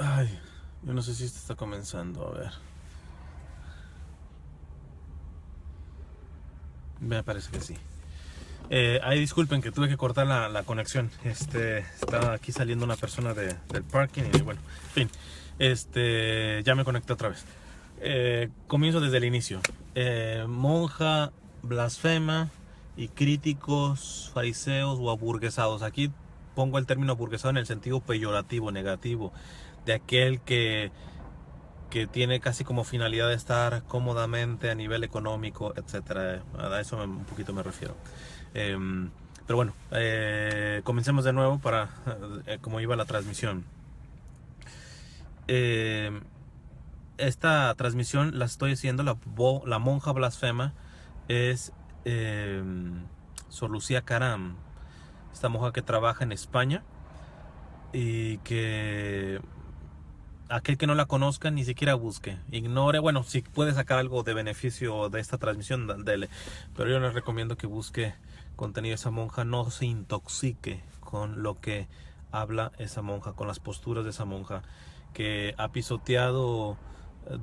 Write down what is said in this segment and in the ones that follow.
Ay, yo no sé si esto está comenzando. A ver. Me parece que sí. Ay, disculpen que tuve que cortar la conexión. Estaba aquí saliendo una persona del parking y bueno, en fin. Ya me conecté otra vez. Comienzo desde el inicio. Monja blasfema y críticos, fariseos o aburguesados. Aquí pongo el término aburguesado en el sentido peyorativo, negativo, de aquel que tiene casi como finalidad de estar cómodamente a nivel económico, etcétera. A eso un poquito me refiero. Eh, pero bueno, comencemos de nuevo para cómo iba la transmisión. Eh, Esta transmisión la estoy haciendo, la monja blasfema es eh, Sor Lucía Caram, esta monja que trabaja en España y que aquel que no la conozca ni siquiera busque, ignore, bueno, si puede sacar algo de beneficio de esta transmisión, dele, pero yo les recomiendo que busque contenido de esa monja, no se intoxique con lo que habla esa monja, con las posturas de esa monja, que ha pisoteado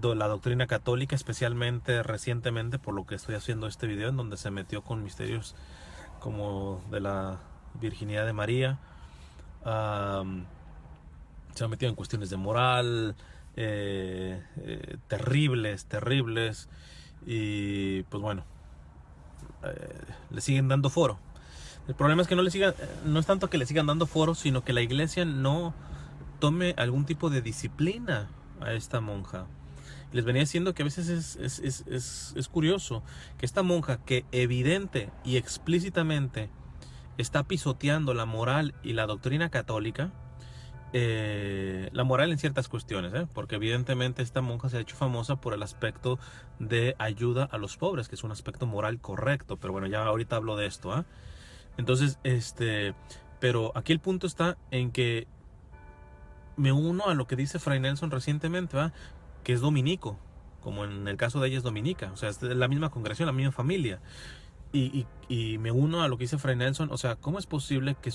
la doctrina católica, especialmente recientemente, por lo que estoy haciendo este video, en donde se metió con misterios como de la virginidad de María. um, Se ha metido en cuestiones de moral, terribles, terribles, y pues bueno, le siguen dando foro. El problema es que no es tanto que le sigan dando foro, sino que la iglesia no tome algún tipo de disciplina a esta monja. Les venía diciendo que a veces es curioso que esta monja, que evidente y explícitamente está pisoteando la moral y la doctrina católica, la moral en ciertas cuestiones, porque evidentemente esta monja se ha hecho famosa por el aspecto de ayuda a los pobres, que es un aspecto moral correcto, pero bueno, ya ahorita hablo de esto. Entonces, pero aquí el punto está en que me uno a lo que dice Fray Nelson recientemente, que es dominico, como en el caso de ella es dominica, o sea, es de la misma congregación, la misma familia. Y me uno a lo que dice Fray Nelson, o sea, ¿cómo es posible que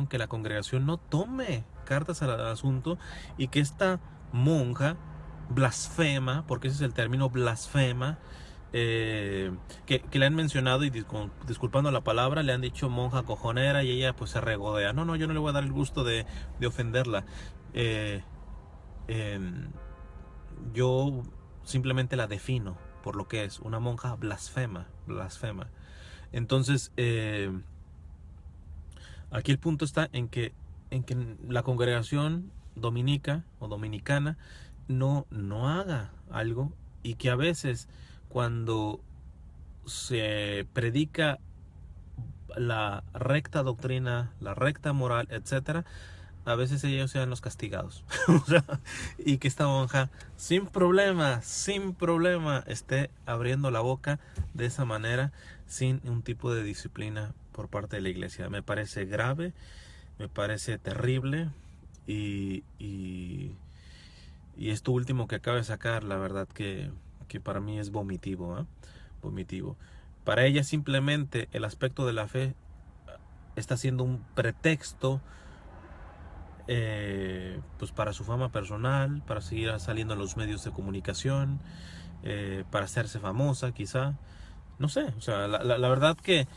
que la congregación no tome cartas al asunto y que esta monja blasfema, porque ese es el término blasfema, que le han mencionado y disculpando la palabra, le han dicho monja cojonera y ella pues se regodea? No, yo no le voy a dar el gusto de ofenderla. Eh, eh, yo simplemente la defino por lo que es una monja blasfema. Entonces, aquí el punto está en que la congregación dominica o dominicana no haga algo, y que a veces cuando se predica la recta doctrina, la recta moral, etcétera, a veces ellos sean los castigados. O sea, y que esta monja sin problema esté abriendo la boca de esa manera, sin un tipo de disciplina por parte de la iglesia. Me parece grave, me parece terrible, y esto último que acaba de sacar, la verdad que para mí es vomitivo, vomitivo. Para ella simplemente el aspecto de la fe está siendo un pretexto, pues para su fama personal, para seguir saliendo en los medios de comunicación, para hacerse famosa quizá, no sé, o sea, la verdad que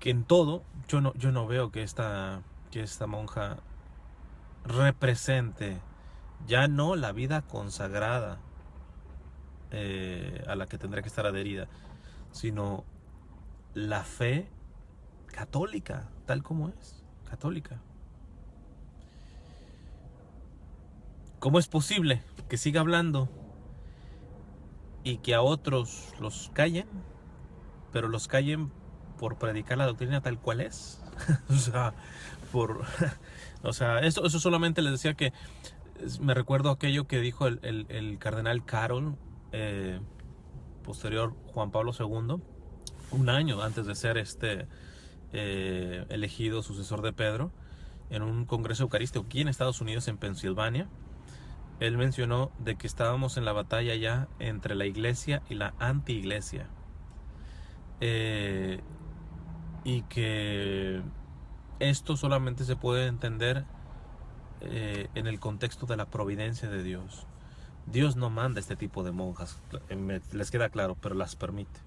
en todo yo no veo que esta monja represente ya no la vida consagrada, a la que tendrá que estar adherida, sino la fe católica, tal como es, católica. ¿Cómo es posible que siga hablando y que a otros los callen, pero los callen por predicar la doctrina tal cual es? O sea, por, o sea, eso solamente les decía que me recuerdo aquello que dijo el cardenal Carol, posterior Juan Pablo II, un año antes de ser elegido sucesor de Pedro, en un congreso eucarístico aquí en Estados Unidos, en Pensilvania. Él mencionó de que estábamos en la batalla ya entre la iglesia y la anti-iglesia, eh, y que esto solamente se puede entender en el contexto de la providencia de Dios. Dios no manda este tipo de monjas, les queda claro, pero las permite.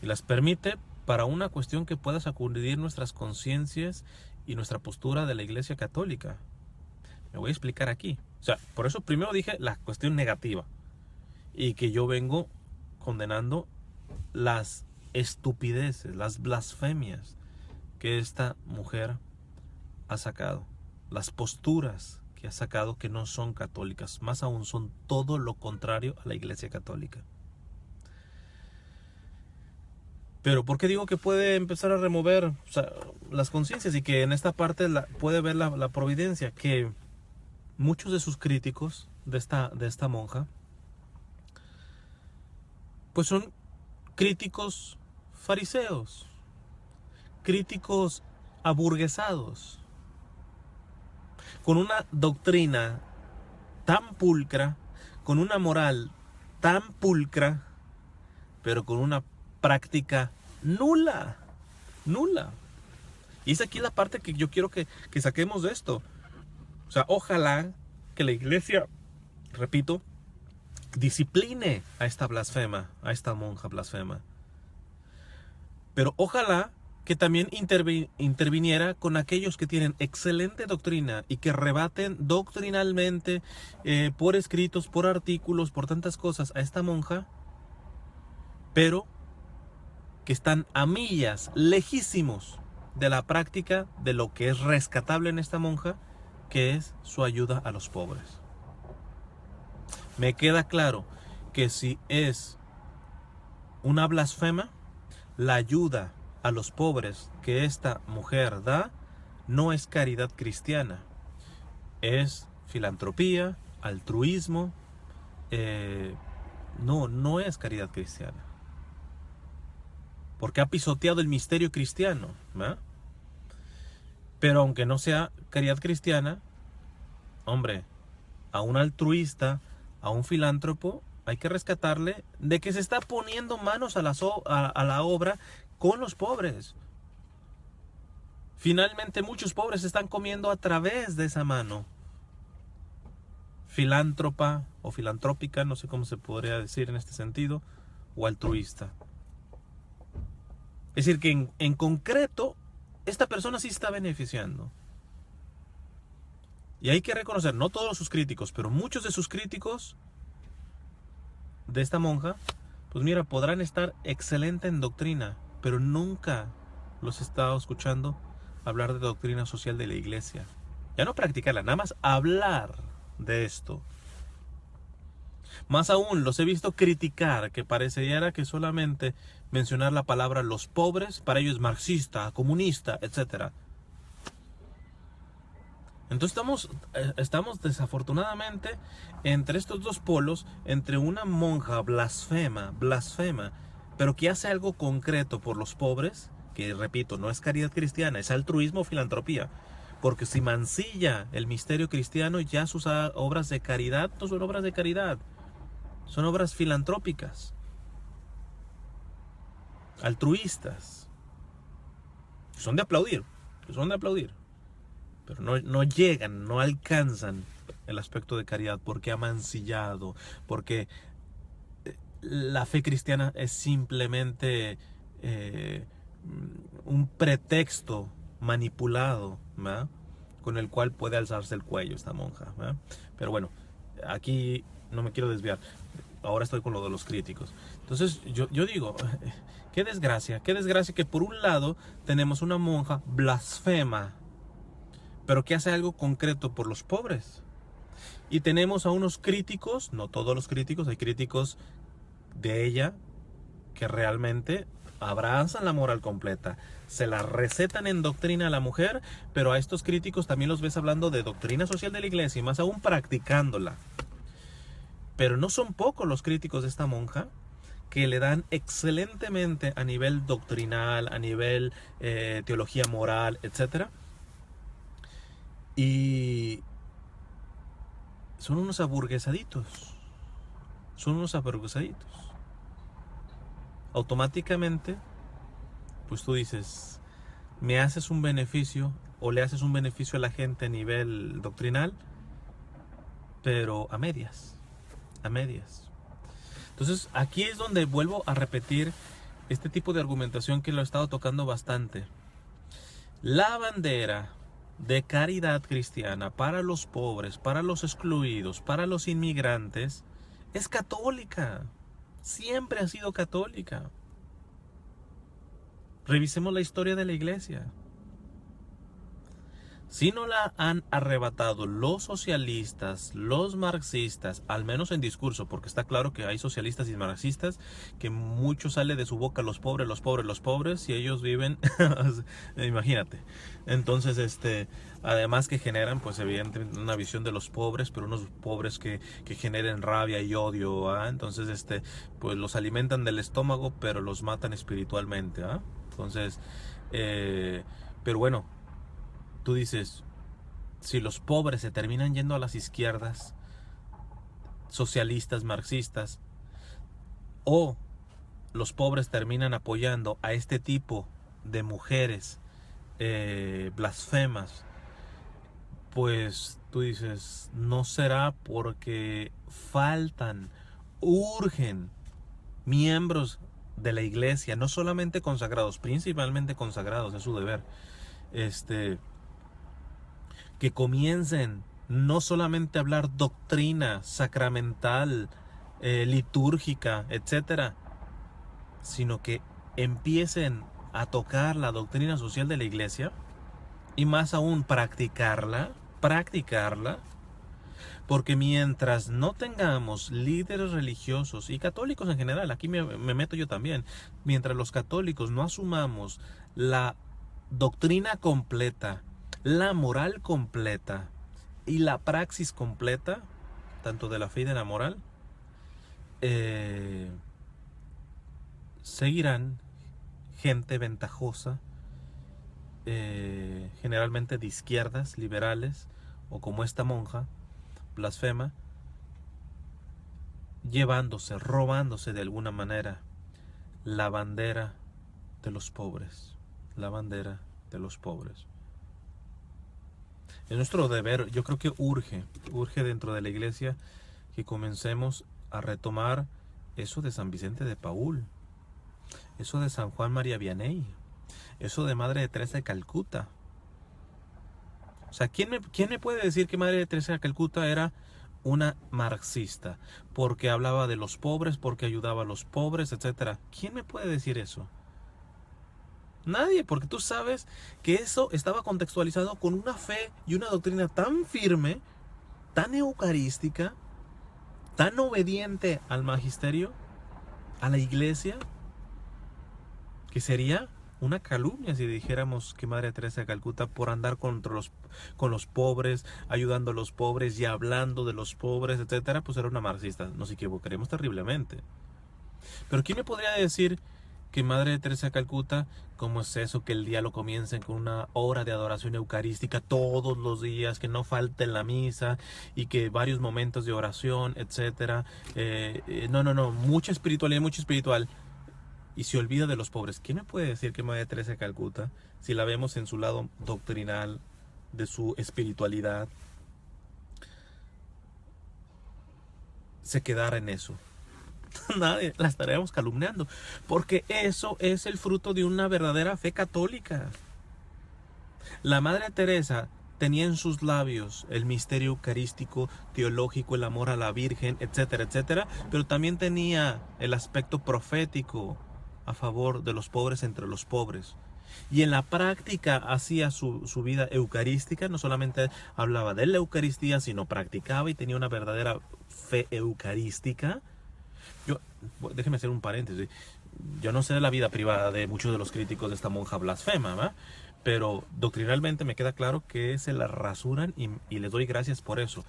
Y las permite para una cuestión que pueda sacudir nuestras conciencias y nuestra postura de la Iglesia Católica. Me voy a explicar aquí. O sea, por eso primero dije la cuestión negativa. Y que yo vengo condenando las estupideces, las blasfemias que esta mujer ha sacado. Las posturas que ha sacado que no son católicas. Más aún son todo lo contrario a la Iglesia Católica. Pero ¿por qué digo que puede empezar a remover, o sea, las conciencias y que en esta parte puede ver la providencia? Que muchos de sus críticos de esta monja pues son críticos fariseos, críticos aburguesados, con una doctrina tan pulcra, con una moral tan pulcra, pero con una práctica nula. Y es aquí la parte que yo quiero que saquemos de esto. O sea, ojalá que la iglesia, repito, discipline a esta blasfema, a esta monja blasfema. Pero ojalá que también interviniera con aquellos que tienen excelente doctrina y que rebaten doctrinalmente, por escritos, por artículos, por tantas cosas a esta monja, pero que están a millas, lejísimos de la práctica de lo que es rescatable en esta monja, que es su ayuda a los pobres. Me queda claro que si es una blasfema, la ayuda a los pobres que esta mujer da no es caridad cristiana, es filantropía, altruismo, no es caridad cristiana, porque ha pisoteado el misterio cristiano, ¿verdad? Pero aunque no sea caridad cristiana, hombre, a un altruista, a un filántropo, hay que rescatarle de que se está poniendo manos a la obra con los pobres. Finalmente muchos pobres están comiendo a través de esa mano filántropa o filantrópica, no sé cómo se podría decir en este sentido, o altruista. Es decir, que en concreto, esta persona sí está beneficiando. Y hay que reconocer, no todos sus críticos, pero muchos de sus críticos de esta monja, pues mira, podrán estar excelente en doctrina, pero nunca los he estado escuchando hablar de doctrina social de la iglesia. Ya no practicarla, nada más hablar de esto. Más aún, los he visto criticar, que pareciera que solamente mencionar la palabra los pobres, para ellos es marxista, comunista, etc. Entonces estamos desafortunadamente entre estos dos polos, entre una monja blasfema, pero que hace algo concreto por los pobres, que repito, no es caridad cristiana, es altruismo o filantropía. Porque si mancilla el misterio cristiano, ya sus obras de caridad no son obras de caridad, son obras filantrópicas, altruistas. Son de aplaudir, pero no llegan, no alcanzan el aspecto de caridad, porque ha mancillado, porque la fe cristiana es simplemente un pretexto manipulado, ¿verdad?, con el cual puede alzarse el cuello esta monja, ¿verdad? Pero bueno, aquí no me quiero desviar. Ahora estoy con lo de los críticos. Entonces yo digo, qué desgracia que por un lado tenemos una monja blasfema, pero que hace algo concreto por los pobres. Y tenemos a unos críticos, no todos los críticos, hay críticos de ella que realmente abrazan la moral completa, se la recetan en doctrina a la mujer, pero a estos críticos también los ves hablando de doctrina social de la iglesia y más aún practicándola. Pero no son pocos los críticos de esta monja que le dan excelentemente a nivel doctrinal, a nivel teología moral, etc. Y son unos aburguesaditos. Automáticamente, pues tú dices, me haces un beneficio o le haces un beneficio a la gente a nivel doctrinal, pero a medias, a medias. Entonces aquí es donde vuelvo a repetir este tipo de argumentación que lo he estado tocando bastante. La bandera de caridad cristiana para los pobres, para los excluidos, para los inmigrantes, es católica. Siempre ha sido católica. Revisemos la historia de la iglesia. Si no la han arrebatado los socialistas, los marxistas, al menos en discurso, porque está claro que hay socialistas y marxistas que mucho sale de su boca los pobres, los pobres, los pobres, y ellos viven, imagínate. Entonces, además que generan, pues evidentemente una visión de los pobres, pero unos pobres que generen rabia y odio, ¿ah? Entonces, pues los alimentan del estómago, pero los matan espiritualmente, ¿ah? Entonces, pero bueno, tú dices, si los pobres se terminan yendo a las izquierdas, socialistas, marxistas, o los pobres terminan apoyando a este tipo de mujeres blasfemas, pues tú dices, no será porque faltan, urgen miembros de la iglesia, no solamente consagrados, principalmente consagrados, es su deber, que comiencen no solamente a hablar doctrina sacramental, litúrgica, etcétera, sino que empiecen a tocar la doctrina social de la iglesia y más aún practicarla, porque mientras no tengamos líderes religiosos y católicos en general, aquí me meto yo también, mientras los católicos no asumamos la doctrina completa, la moral completa y la praxis completa, tanto de la fe y de la moral, seguirán gente ventajosa, generalmente de izquierdas, liberales, o como esta monja blasfema, llevándose, robándose de alguna manera la bandera de los pobres, la bandera de los pobres. Es nuestro deber, yo creo que urge dentro de la iglesia que comencemos a retomar eso de San Vicente de Paúl, eso de San Juan María Vianney, eso de Madre de Teresa de Calcuta. O sea, ¿quién me puede decir que Madre de Teresa de Calcuta era una marxista? Porque hablaba de los pobres, porque ayudaba a los pobres, etcétera. ¿Quién me puede decir eso? Nadie, porque tú sabes que eso estaba contextualizado con una fe y una doctrina tan firme, tan eucarística, tan obediente al magisterio, a la iglesia, que sería una calumnia si dijéramos que Madre Teresa de Calcuta, por andar con los pobres, ayudando a los pobres y hablando de los pobres, etcétera, pues era una marxista. Nos equivocaríamos terriblemente. Pero ¿quién me podría decir que Madre Teresa de Calcuta, cómo es eso que el día lo comiencen con una hora de adoración eucarística todos los días, que no falte la misa y que varios momentos de oración, etcétera? No, mucha espiritualidad, mucho espiritual. Y se olvida de los pobres. ¿Quién me puede decir que Madre Teresa de Calcuta, si la vemos en su lado doctrinal, de su espiritualidad, se quedara en eso? Nadie, la estaríamos calumniando, porque eso es el fruto de una verdadera fe católica. La Madre Teresa tenía en sus labios el misterio eucarístico, teológico, el amor a la Virgen, etcétera, etcétera, pero también tenía el aspecto profético a favor de los pobres entre los pobres. Y en la práctica hacía su vida eucarística, no solamente hablaba de la Eucaristía, sino practicaba y tenía una verdadera fe eucarística. Déjeme hacer un paréntesis. Yo no sé de la vida privada de muchos de los críticos de esta monja blasfema, ¿va? Pero doctrinalmente me queda claro que se la rasuran y les doy gracias por eso.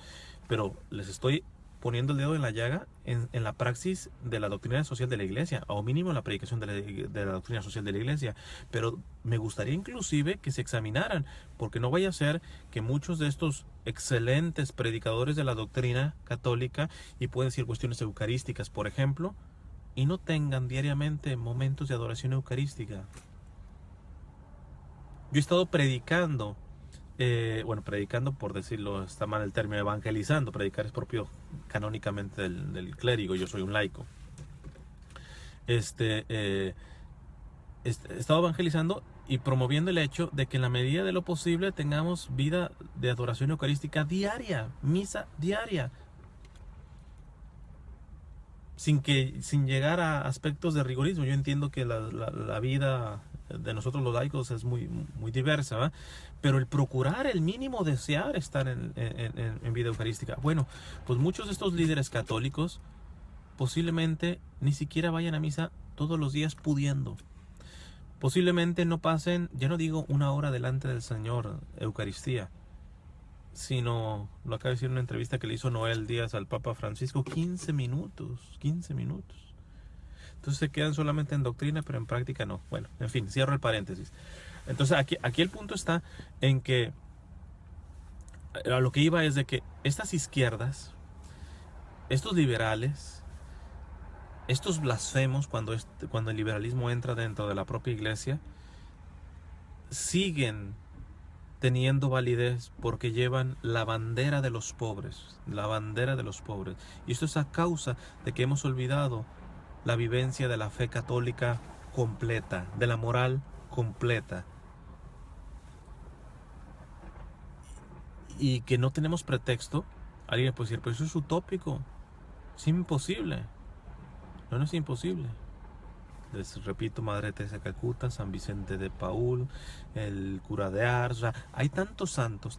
Pero les estoy poniendo el dedo en la llaga en la praxis de la doctrina social de la iglesia, o mínimo en la predicación de la doctrina social de la iglesia. Pero me gustaría inclusive que se examinaran, porque no vaya a ser que muchos de estos excelentes predicadores de la doctrina católica, y pueden decir cuestiones eucarísticas, por ejemplo, y no tengan diariamente momentos de adoración eucarística. Yo he estado predicando, bueno, predicando por decirlo, está mal el término, evangelizando. Predicar es propio canónicamente del clérigo, yo soy un laico. Este, eh, he estado evangelizando y promoviendo el hecho de que en la medida de lo posible tengamos vida de adoración eucarística diaria, misa diaria, sin llegar a aspectos de rigorismo. Yo entiendo que la vida de nosotros los laicos es muy diversa, ¿verdad? Pero el procurar, el mínimo desear estar en vida eucarística. Bueno, pues muchos de estos líderes católicos posiblemente ni siquiera vayan a misa todos los días pudiendo. Posiblemente no pasen, ya no digo una hora delante del Señor, Eucaristía, sino, lo acaba de decir en una entrevista que le hizo Noel Díaz al Papa Francisco, 15 minutos, 15 minutos. Entonces se quedan solamente en doctrina, pero en práctica no. Bueno, en fin, cierro el paréntesis. Entonces aquí el punto está en que, a lo que iba es de que estas izquierdas, estos liberales, estos blasfemos, cuando el liberalismo entra dentro de la propia iglesia, siguen teniendo validez porque llevan la bandera de los pobres, la bandera de los pobres. Y esto es a causa de que hemos olvidado la vivencia de la fe católica completa, de la moral completa. Y que no tenemos pretexto. Alguien puede decir, pero eso es utópico, es imposible. No, no es imposible. Les repito, Madre Teresa de Calcuta, San Vicente de Paúl, el cura de Ars. O sea, hay tantos santos,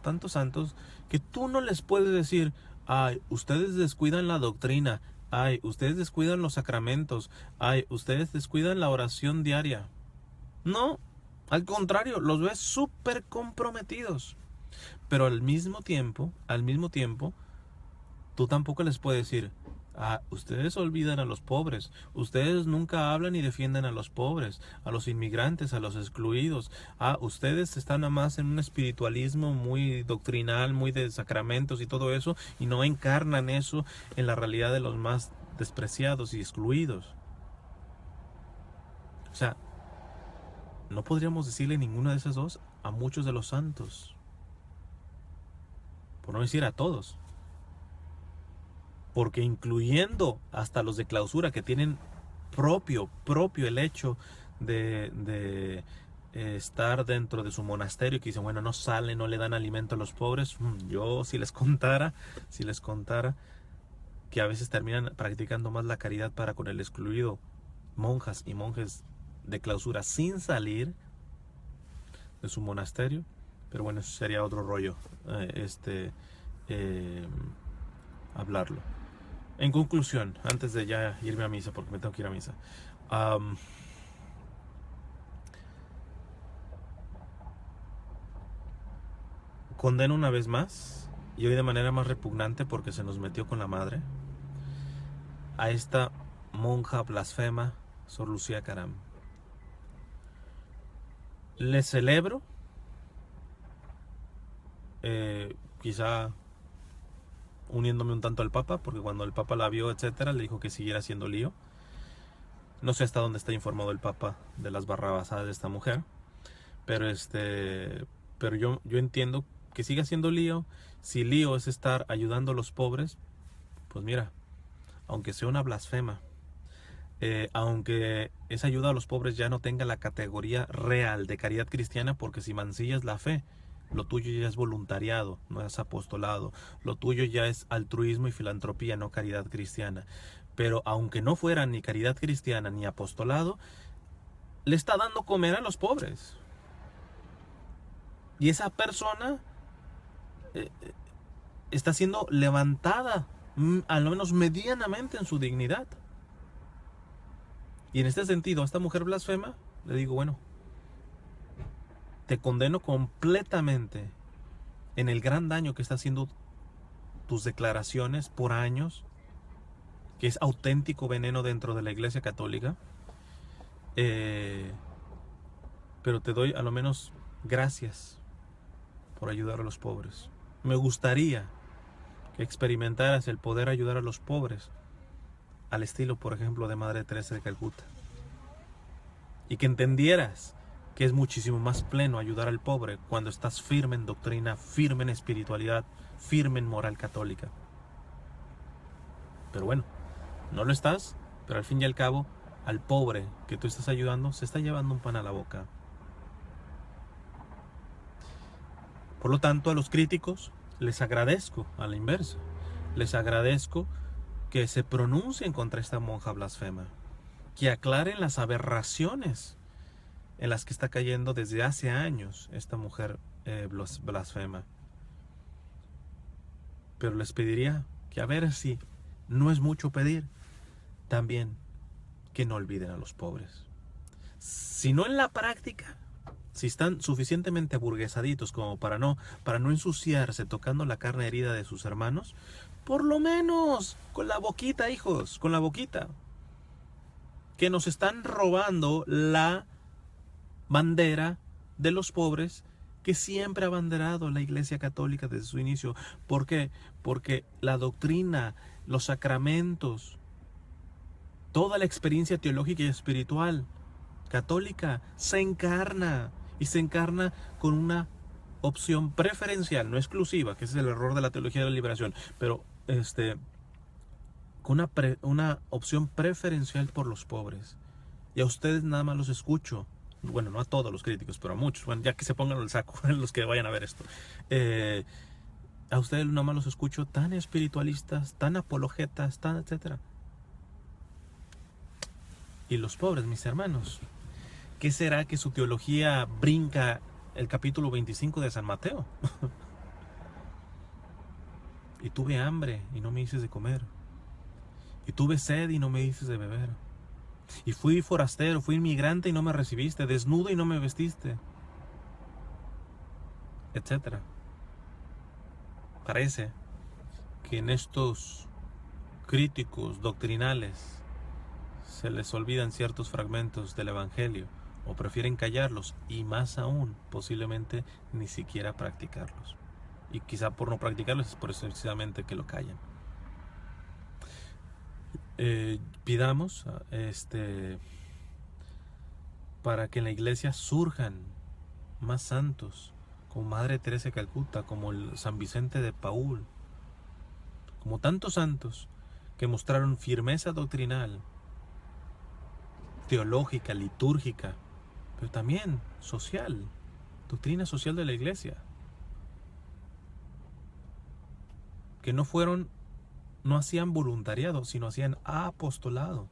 que tú no les puedes decir, ay, ustedes descuidan la doctrina, ay, ustedes descuidan los sacramentos, ay, ustedes descuidan la oración diaria. No, al contrario, los ves súper comprometidos. Pero al mismo tiempo, tú tampoco les puedes decir, ah, ustedes olvidan a los pobres, ustedes nunca hablan y defienden a los pobres, a los inmigrantes, a los excluidos, ah, ustedes están nada más en un espiritualismo muy doctrinal, muy de sacramentos y todo eso, y no encarnan eso en la realidad de los más despreciados y excluidos. O sea, no podríamos decirle ninguna de esas dos a muchos de los santos, por no decir a todos. Porque incluyendo hasta los de clausura que tienen propio el hecho de estar dentro de su monasterio, que dicen, bueno, no salen, no le dan alimento a los pobres. Yo si les contara que a veces terminan practicando más la caridad para con el excluido, monjas y monjes de clausura sin salir de su monasterio. Pero bueno, eso sería otro rollo, hablarlo. En conclusión, antes de ya irme a misa, porque me tengo que ir a misa, condeno una vez más, y hoy de manera más repugnante porque se nos metió con la madre, a esta monja blasfema, Sor Lucía Caram. Le celebro, quizá uniéndome un tanto al Papa, porque cuando el Papa la vio, etcétera, le dijo que siguiera haciendo lío. No sé hasta dónde está informado el Papa de las barrabasadas de esta mujer, pero pero yo entiendo que siga haciendo lío. Si lío es estar ayudando a los pobres, pues mira, aunque sea una blasfema, aunque esa ayuda a los pobres ya no tenga la categoría real de caridad cristiana, porque si mancillas la fe, lo tuyo ya es voluntariado, no es apostolado. Lo tuyo ya es altruismo y filantropía, no caridad cristiana. Pero aunque no fuera ni caridad cristiana ni apostolado, le está dando comer a los pobres. Y esa persona está siendo levantada, al menos medianamente, en su dignidad. Y en este sentido, a esta mujer blasfema, le digo, bueno, te condeno completamente en el gran daño que está haciendo tus declaraciones por años, que es auténtico veneno dentro de la Iglesia Católica. Pero te doy a lo menos gracias por ayudar a los pobres. Me gustaría que experimentaras el poder ayudar a los pobres al estilo, por ejemplo, de Madre Teresa de Calcuta. Y que entendieras que es muchísimo más pleno ayudar al pobre cuando estás firme en doctrina, firme en espiritualidad, firme en moral católica. Pero bueno, no lo estás, pero al fin y al cabo, al pobre que tú estás ayudando se está llevando un pan a la boca. Por lo tanto, a los críticos les agradezco a la inversa. Les agradezco que se pronuncien contra esta monja blasfema, que aclaren las aberraciones en las que está cayendo desde hace años esta mujer blasfema. Pero les pediría que, a ver si no es mucho pedir, también que no olviden a los pobres. Si no en la práctica, si están suficientemente aburguesaditos como para no ensuciarse tocando la carne herida de sus hermanos, por lo menos con la boquita, hijos, con la boquita. Que nos están robando la bandera de los pobres que siempre ha abanderado la Iglesia Católica desde su inicio. ¿Por qué? Porque la doctrina, los sacramentos, toda la experiencia teológica y espiritual católica se encarna, y se encarna con una opción preferencial, no exclusiva, que ese es el error de la teología de la liberación, pero con una opción preferencial por los pobres. Y a ustedes nada más los escucho, bueno, no a todos los críticos, pero a muchos, bueno, ya que se pongan el saco los que vayan a ver esto, a ustedes nada más los escucho tan espiritualistas, tan apologetas, tan etcétera. Y los pobres, mis hermanos, ¿qué será que su teología brinca el capítulo 25 de San Mateo? Y tuve hambre y no me dices de comer. Y tuve sed y no me dices de beber. Y fui forastero, fui inmigrante y no me recibiste, desnudo y no me vestiste, etcétera. Parece que en estos críticos doctrinales se les olvidan ciertos fragmentos del Evangelio, o prefieren callarlos, y más aún, posiblemente ni siquiera practicarlos. Y quizá por no practicarlos es por eso precisamente que lo callan. Pidamos para que en la iglesia surjan más santos, como Madre Teresa de Calcuta, como el San Vicente de Paúl, como tantos santos que mostraron firmeza doctrinal, teológica, litúrgica, pero también social, doctrina social de la iglesia, que no hacían voluntariado, sino hacían apostolado,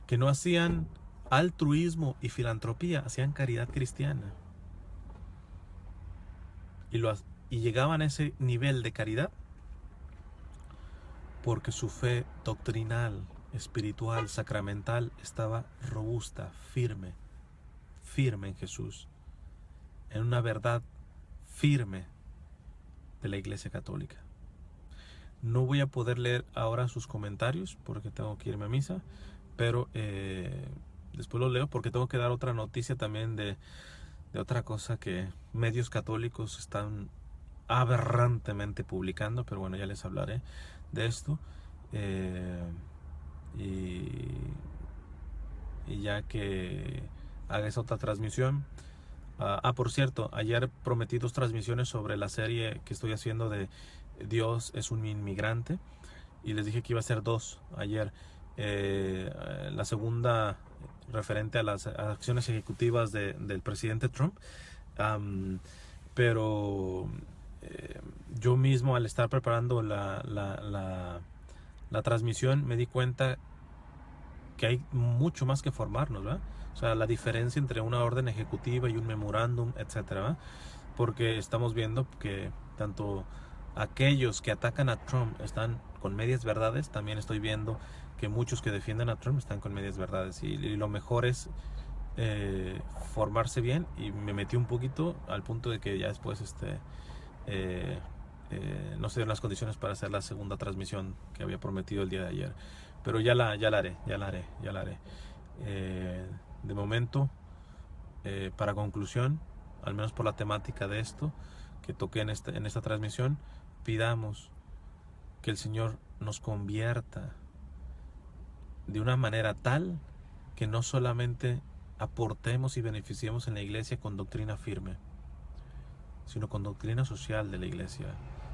que no hacían altruismo y filantropía, hacían caridad cristiana, y llegaban a ese nivel de caridad porque su fe doctrinal, espiritual, sacramental estaba robusta, firme en Jesús, en una verdad firme de la Iglesia Católica. No voy a poder leer ahora sus comentarios porque tengo que irme a misa, pero después lo leo porque tengo que dar otra noticia también de otra cosa que medios católicos están aberrantemente publicando, pero bueno, ya les hablaré de esto. Y ya que haga esa otra transmisión. Por cierto, ayer prometí 2 transmisiones sobre la serie que estoy haciendo de Dios es un inmigrante, y les dije que iba a ser 2 ayer. La segunda referente a las acciones ejecutivas del presidente Trump, pero yo mismo, al estar preparando la transmisión, me di cuenta que hay mucho más que formarnos, ¿verdad? O sea, la diferencia entre una orden ejecutiva y un memorándum, etcétera, ¿verdad? Porque estamos viendo que tanto aquellos que atacan a Trump están con medias verdades, también estoy viendo que muchos que defienden a Trump están con medias verdades, y lo mejor es formarse bien, y me metí un poquito al punto de que ya después no se dieron las condiciones para hacer la segunda transmisión que había prometido el día de ayer, pero ya la haré. De momento, para conclusión, al menos por la temática de esto que toqué en esta transmisión, pidamos que el Señor nos convierta de una manera tal que no solamente aportemos y beneficiemos en la iglesia con doctrina firme, sino con doctrina social de la iglesia,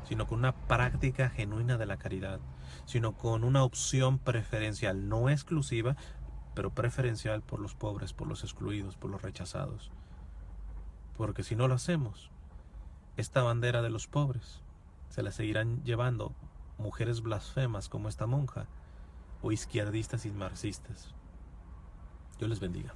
sino con una práctica genuina de la caridad, sino con una opción preferencial, no exclusiva, pero preferencial por los pobres, por los excluidos, por los rechazados. Porque si no lo hacemos, esta bandera de los pobres se la seguirán llevando mujeres blasfemas como esta monja o izquierdistas y marxistas. Dios les bendiga.